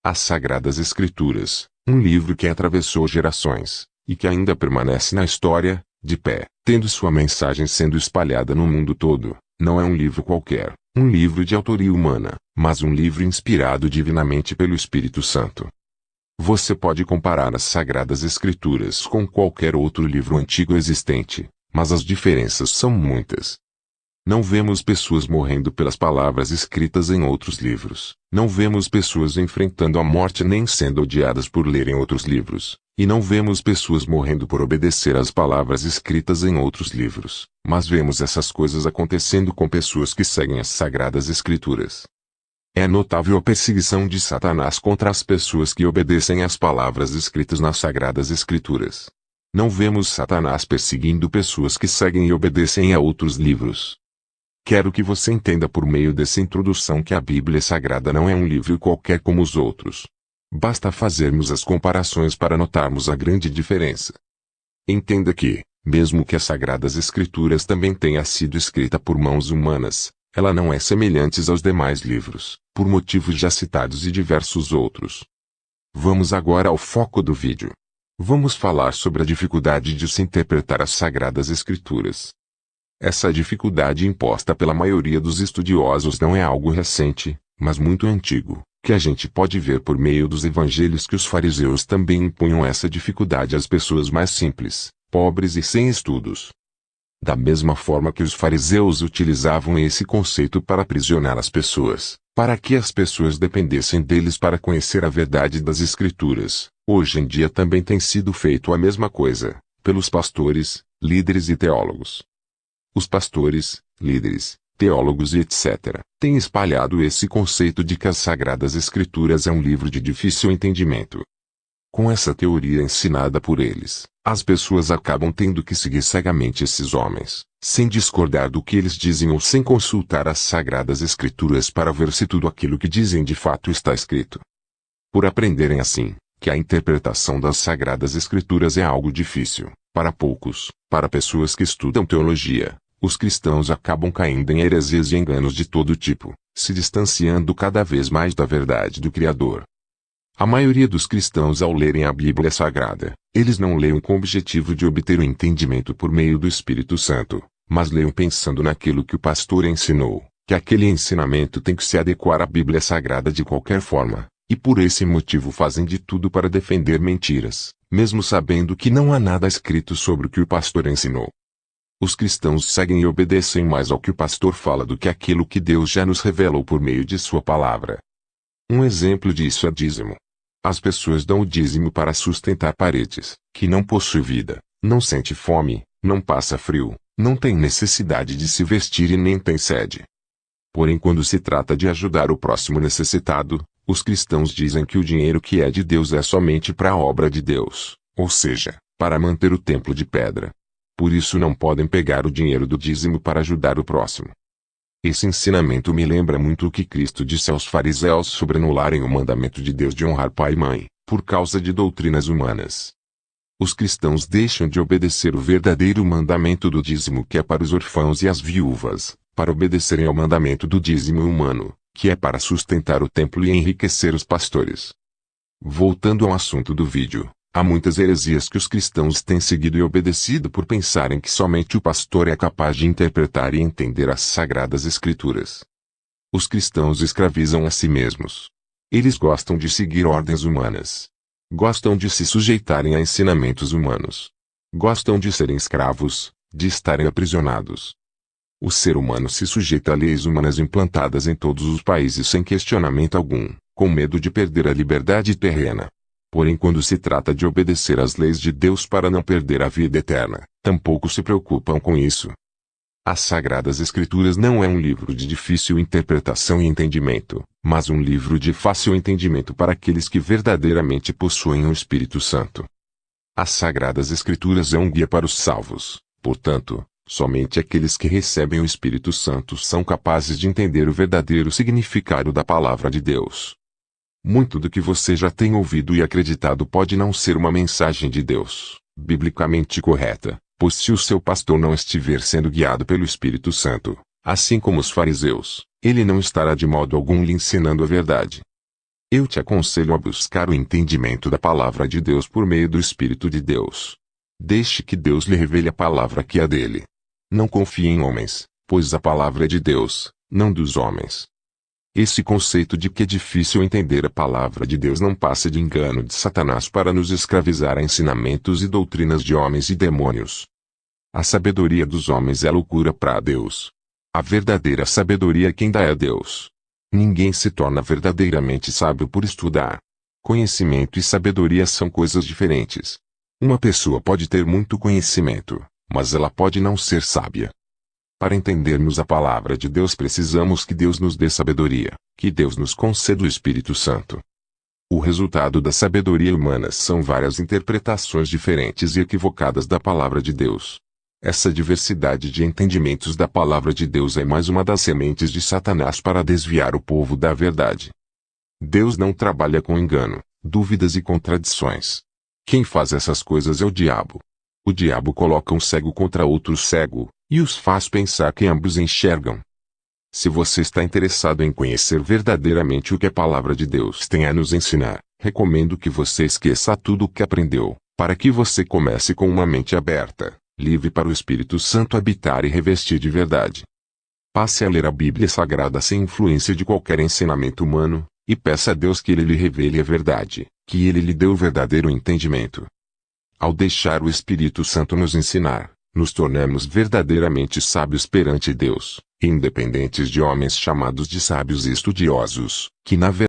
As Sagradas Escrituras, um livro que atravessou gerações, e que ainda permanece na história, de pé, tendo sua mensagem sendo espalhada no mundo todo, não é um livro qualquer, um livro de autoria humana, mas um livro inspirado divinamente pelo Espírito Santo. Você pode comparar as Sagradas Escrituras com qualquer outro livro antigo existente, mas as diferenças são muitas. Não vemos pessoas morrendo pelas palavras escritas em outros livros. Não vemos pessoas enfrentando a morte nem sendo odiadas por lerem outros livros. E não vemos pessoas morrendo por obedecer às palavras escritas em outros livros. Mas vemos essas coisas acontecendo com pessoas que seguem as Sagradas Escrituras. É notável a perseguição de Satanás contra as pessoas que obedecem às palavras escritas nas Sagradas Escrituras. Não vemos Satanás perseguindo pessoas que seguem e obedecem a outros livros. Quero que você entenda por meio dessa introdução que a Bíblia Sagrada não é um livro qualquer como os outros. Basta fazermos as comparações para notarmos a grande diferença. Entenda que, mesmo que as Sagradas Escrituras também tenha sido escrita por mãos humanas, ela não é semelhante aos demais livros, por motivos já citados e diversos outros. Vamos agora ao foco do vídeo. Vamos falar sobre a dificuldade de se interpretar as Sagradas Escrituras. Essa dificuldade imposta pela maioria dos estudiosos não é algo recente, mas muito antigo, que a gente pode ver por meio dos evangelhos que os fariseus também impunham essa dificuldade às pessoas mais simples, pobres e sem estudos. Da mesma forma que os fariseus utilizavam esse conceito para aprisionar as pessoas, para que as pessoas dependessem deles para conhecer a verdade das Escrituras, hoje em dia também tem sido feito a mesma coisa, pelos pastores, líderes e teólogos. Os pastores, líderes, teólogos e etc. têm espalhado esse conceito de que as Sagradas Escrituras é um livro de difícil entendimento. Com essa teoria ensinada por eles, as pessoas acabam tendo que seguir cegamente esses homens, sem discordar do que eles dizem ou sem consultar as Sagradas Escrituras para ver se tudo aquilo que dizem de fato está escrito. Por aprenderem assim, que a interpretação das Sagradas Escrituras é algo difícil, para poucos, para pessoas que estudam teologia, os cristãos acabam caindo em heresias e enganos de todo tipo, se distanciando cada vez mais da verdade do Criador. A maioria dos cristãos ao lerem a Bíblia Sagrada, eles não leem com o objetivo de obter o entendimento por meio do Espírito Santo, mas leem pensando naquilo que o pastor ensinou, que aquele ensinamento tem que se adequar à Bíblia Sagrada de qualquer forma, e por esse motivo fazem de tudo para defender mentiras, mesmo sabendo que não há nada escrito sobre o que o pastor ensinou. Os cristãos seguem e obedecem mais ao que o pastor fala do que aquilo que Deus já nos revelou por meio de sua palavra. Um exemplo disso é dízimo. As pessoas dão o dízimo para sustentar parentes, que não possui vida, não sente fome, não passa frio, não tem necessidade de se vestir e nem tem sede. Porém, quando se trata de ajudar o próximo necessitado, os cristãos dizem que o dinheiro que é de Deus é somente para a obra de Deus, ou seja, para manter o templo de pedra. Por isso não podem pegar o dinheiro do dízimo para ajudar o próximo. Esse ensinamento me lembra muito o que Cristo disse aos fariseus sobre anularem o mandamento de Deus de honrar pai e mãe, por causa de doutrinas humanas. Os cristãos deixam de obedecer o verdadeiro mandamento do dízimo que é para os órfãos e as viúvas, para obedecerem ao mandamento do dízimo humano, que é para sustentar o templo e enriquecer os pastores. Voltando ao assunto do vídeo, há muitas heresias que os cristãos têm seguido e obedecido por pensarem que somente o pastor é capaz de interpretar e entender as Sagradas Escrituras. Os cristãos escravizam a si mesmos. Eles gostam de seguir ordens humanas. Gostam de se sujeitarem a ensinamentos humanos. Gostam de serem escravos, de estarem aprisionados. O ser humano se sujeita a leis humanas implantadas em todos os países sem questionamento algum, com medo de perder a liberdade terrena. Porém, quando se trata de obedecer às leis de Deus para não perder a vida eterna, tampouco se preocupam com isso. As Sagradas Escrituras não é um livro de difícil interpretação e entendimento, mas um livro de fácil entendimento para aqueles que verdadeiramente possuem o Espírito Santo. As Sagradas Escrituras é um guia para os salvos, portanto, somente aqueles que recebem o Espírito Santo são capazes de entender o verdadeiro significado da palavra de Deus. Muito do que você já tem ouvido e acreditado pode não ser uma mensagem de Deus, biblicamente correta, pois se o seu pastor não estiver sendo guiado pelo Espírito Santo, assim como os fariseus, ele não estará de modo algum lhe ensinando a verdade. Eu te aconselho a buscar o entendimento da palavra de Deus por meio do Espírito de Deus. Deixe que Deus lhe revele a palavra que é dele. Não confie em homens, pois a palavra é de Deus, não dos homens. Esse conceito de que é difícil entender a palavra de Deus não passa de engano de Satanás para nos escravizar a ensinamentos e doutrinas de homens e demônios. A sabedoria dos homens é loucura para Deus. A verdadeira sabedoria é quem dá a Deus. Ninguém se torna verdadeiramente sábio por estudar. Conhecimento e sabedoria são coisas diferentes. Uma pessoa pode ter muito conhecimento, mas ela pode não ser sábia. Para entendermos a palavra de Deus precisamos que Deus nos dê sabedoria, que Deus nos conceda o Espírito Santo. O resultado da sabedoria humana são várias interpretações diferentes e equivocadas da palavra de Deus. Essa diversidade de entendimentos da palavra de Deus é mais uma das sementes de Satanás para desviar o povo da verdade. Deus não trabalha com engano, dúvidas e contradições. Quem faz essas coisas é o diabo. O diabo coloca um cego contra outro cego, e os faz pensar que ambos enxergam. Se você está interessado em conhecer verdadeiramente o que a palavra de Deus tem a nos ensinar, recomendo que você esqueça tudo o que aprendeu, para que você comece com uma mente aberta, livre para o Espírito Santo habitar e revestir de verdade. Passe a ler a Bíblia Sagrada sem influência de qualquer ensinamento humano, e peça a Deus que Ele lhe revele a verdade, que Ele lhe dê o verdadeiro entendimento. Ao deixar o Espírito Santo nos ensinar, nos tornamos verdadeiramente sábios perante Deus, independentes de homens chamados de sábios e estudiosos, que na verdade